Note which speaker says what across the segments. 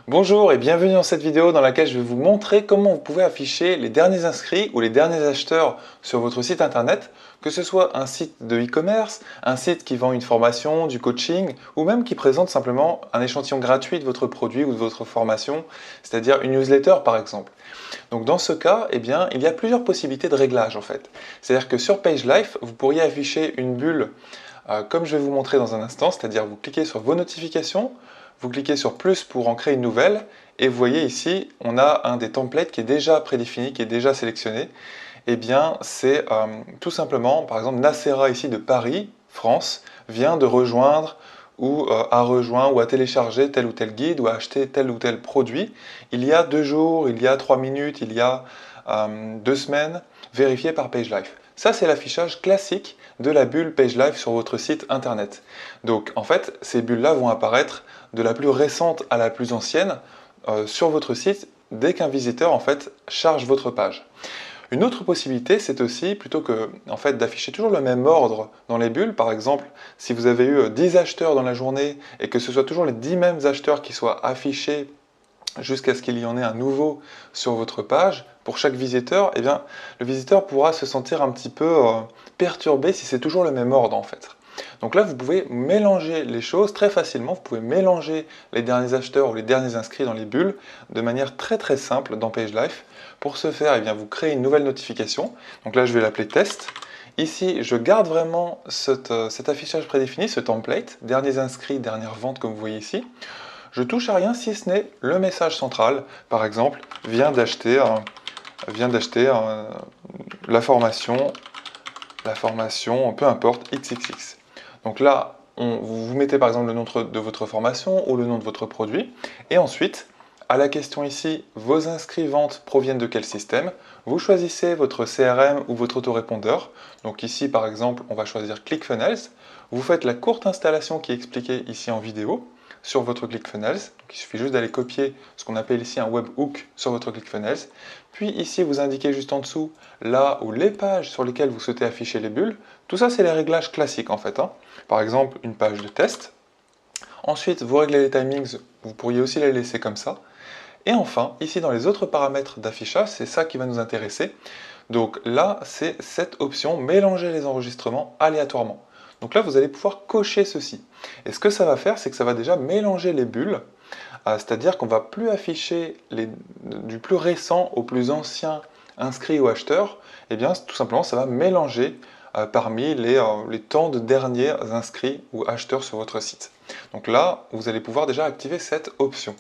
Speaker 1: Bonjour et bienvenue dans cette vidéo dans laquelle je vais vous montrer comment vous pouvez afficher les derniers inscrits ou les derniers acheteurs sur votre site internet, que ce soit un site de e-commerce, un site qui vend une formation, du coaching ou même qui présente simplement un échantillon gratuit de votre produit ou de votre formation, c'est-à-dire une newsletter par exemple. Donc dans ce cas, il y a plusieurs possibilités de réglage en fait. C'est-à-dire que sur PageLife, vous pourriez afficher une bulle comme je vais vous montrer dans un instant, c'est-à-dire vous cliquez sur vos notifications, vous cliquez sur plus pour en créer une nouvelle, et vous voyez ici, on a un des templates qui est déjà prédéfini, qui est déjà sélectionné. C'est tout simplement, par exemple, Nacera ici de Paris, France, vient de rejoindre ou a rejoint ou a téléchargé tel ou tel guide ou a acheté tel ou tel produit. Il y a 2 jours, il y a 3 minutes, il y a 2 semaines, vérifié par PageLife. Ça, c'est l'affichage classique de la bulle PageLife sur votre site internet. Donc, en fait, ces bulles-là vont apparaître de la plus récente à la plus ancienne sur votre site dès qu'un visiteur, en fait, charge votre page. Une autre possibilité, c'est aussi, plutôt que d'afficher toujours le même ordre dans les bulles, par exemple, si vous avez eu 10 acheteurs dans la journée et que ce soit toujours les 10 mêmes acheteurs qui soient affichés jusqu'à ce qu'il y en ait un nouveau sur votre page, pour chaque visiteur, le visiteur pourra se sentir un petit peu perturbé si c'est toujours le même ordre en fait. Donc là, vous pouvez mélanger les choses très facilement, vous pouvez mélanger les derniers acheteurs ou les derniers inscrits dans les bulles de manière très très simple dans PageLife. Pour ce faire, vous créez une nouvelle notification, donc là je vais l'appeler test. Ici, je garde vraiment cet affichage prédéfini, ce template, derniers inscrits, dernière vente comme vous voyez ici. Je touche à rien si ce n'est le message central, par exemple, vient d'acheter la formation, peu importe, XXX. Donc là, vous mettez par exemple le nom de votre formation ou le nom de votre produit, et ensuite, à la question ici, vos inscrits ventes proviennent de quel système? Vous choisissez votre CRM ou votre autorépondeur. Donc ici, par exemple, on va choisir ClickFunnels. Vous faites la courte installation qui est expliquée ici en vidéo sur votre ClickFunnels. Donc il suffit juste d'aller copier ce qu'on appelle ici un webhook sur votre ClickFunnels. Puis ici, vous indiquez juste en dessous là où les pages sur lesquelles vous souhaitez afficher les bulles. Tout ça, c'est les réglages classiques en fait. Par exemple, une page de test. Ensuite, vous réglez les timings, vous pourriez aussi les laisser comme ça. Et enfin, ici dans les autres paramètres d'affichage, c'est ça qui va nous intéresser. Donc là, c'est cette option, mélanger les enregistrements aléatoirement. Donc là, vous allez pouvoir cocher ceci. Et ce que ça va faire, c'est que ça va déjà mélanger les bulles, c'est-à-dire qu'on ne va plus afficher du plus récent au plus ancien inscrit ou acheteur. Tout simplement, ça va mélanger parmi les temps de derniers inscrits ou acheteurs sur votre site. Donc là, vous allez pouvoir déjà activer cette option.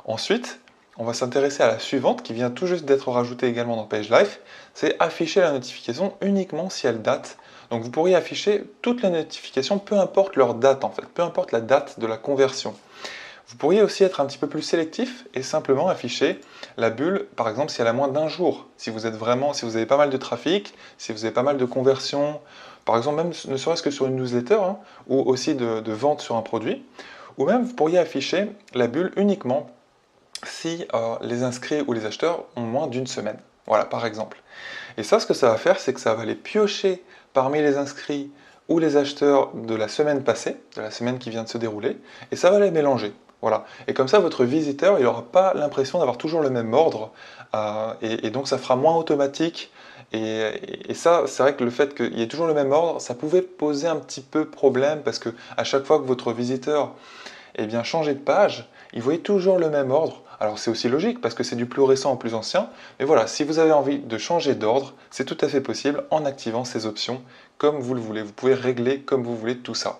Speaker 1: Ensuite, on va s'intéresser à la suivante qui vient tout juste d'être rajoutée également dans PageLife, c'est afficher la notification uniquement si elle date. Donc vous pourriez afficher toutes les notifications, peu importe leur date en fait, peu importe la date de la conversion. Vous pourriez aussi être un petit peu plus sélectif et simplement afficher la bulle, par exemple si elle a moins d'un jour. Si vous avez pas mal de trafic, si vous avez pas mal de conversions, par exemple même ne serait-ce que sur une newsletter, ou aussi de vente sur un produit, ou même vous pourriez afficher la bulle uniquement si les inscrits ou les acheteurs ont moins d'une semaine. Voilà, par exemple. Et ça, ce que ça va faire, c'est que ça va aller piocher parmi les inscrits ou les acheteurs de la semaine passée, de la semaine qui vient de se dérouler, et ça va les mélanger. Voilà. Et comme ça, votre visiteur, il n'aura pas l'impression d'avoir toujours le même ordre, et donc ça fera moins automatique. Et ça, c'est vrai que le fait qu'il y ait toujours le même ordre, ça pouvait poser un petit peu problème, parce que à chaque fois que votre visiteur changeait de page, il voyait toujours le même ordre. Alors c'est aussi logique parce que c'est du plus récent au plus ancien, mais voilà, si vous avez envie de changer d'ordre, c'est tout à fait possible en activant ces options comme vous le voulez. Vous pouvez régler comme vous voulez tout ça.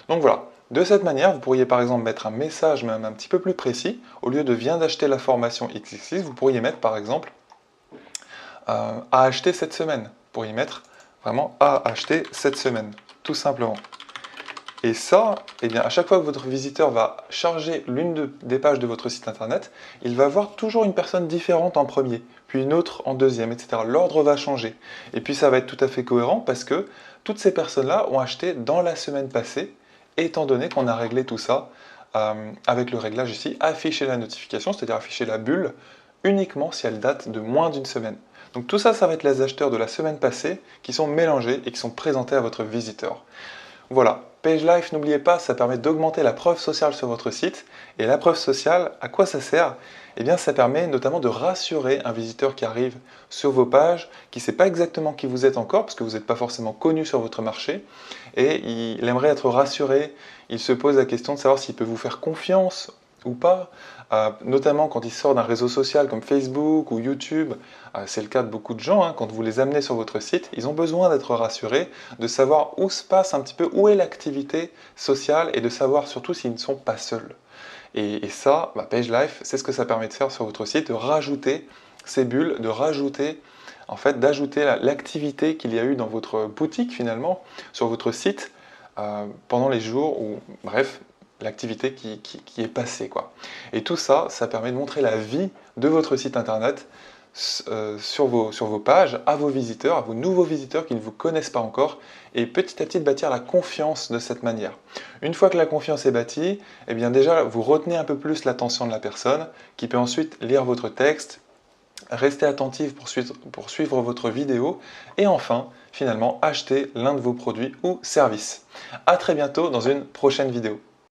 Speaker 1: Donc voilà, de cette manière, vous pourriez par exemple mettre un message même un petit peu plus précis. Au lieu de vient d'acheter la formation XXX, vous pourriez mettre par exemple à acheter cette semaine. Vous pourriez mettre vraiment à acheter cette semaine, tout simplement. Et ça, à chaque fois que votre visiteur va charger l'une des pages de votre site internet, il va voir toujours une personne différente en premier, puis une autre en deuxième, etc. L'ordre va changer. Et puis ça va être tout à fait cohérent parce que toutes ces personnes-là ont acheté dans la semaine passée, étant donné qu'on a réglé tout ça avec le réglage ici, afficher la notification, c'est-à-dire afficher la bulle, uniquement si elle date de moins d'une semaine. Donc tout ça, ça va être les acheteurs de la semaine passée qui sont mélangés et qui sont présentés à votre visiteur. Voilà. PageLife, n'oubliez pas, ça permet d'augmenter la preuve sociale sur votre site. Et la preuve sociale, à quoi ça sert? Eh bien, ça permet notamment de rassurer un visiteur qui arrive sur vos pages, qui ne sait pas exactement qui vous êtes encore, parce que vous n'êtes pas forcément connu sur votre marché, et il aimerait être rassuré. Il se pose la question de savoir s'il peut vous faire confiance ou pas, notamment quand il sort d'un réseau social comme Facebook ou YouTube. C'est le cas de beaucoup de gens, hein, quand vous les amenez sur votre site, ils ont besoin d'être rassurés, de savoir où se passe un petit peu, où est l'activité sociale, et de savoir surtout s'ils ne sont pas seuls. Et ça, PageLife, c'est ce que ça permet de faire sur votre site, de rajouter ces bulles, de rajouter, en fait, d'ajouter l'activité qu'il y a eu dans votre boutique finalement, sur votre site, pendant les jours où, bref, l'activité qui est passée, quoi. Et tout ça, ça permet de montrer la vie de votre site internet sur vos pages, à vos visiteurs, à vos nouveaux visiteurs qui ne vous connaissent pas encore, et petit à petit de bâtir la confiance de cette manière. Une fois que la confiance est bâtie, eh bien déjà, vous retenez un peu plus l'attention de la personne, qui peut ensuite lire votre texte, rester attentive pour suivre votre vidéo, et enfin, finalement, acheter l'un de vos produits ou services. A très bientôt dans une prochaine vidéo.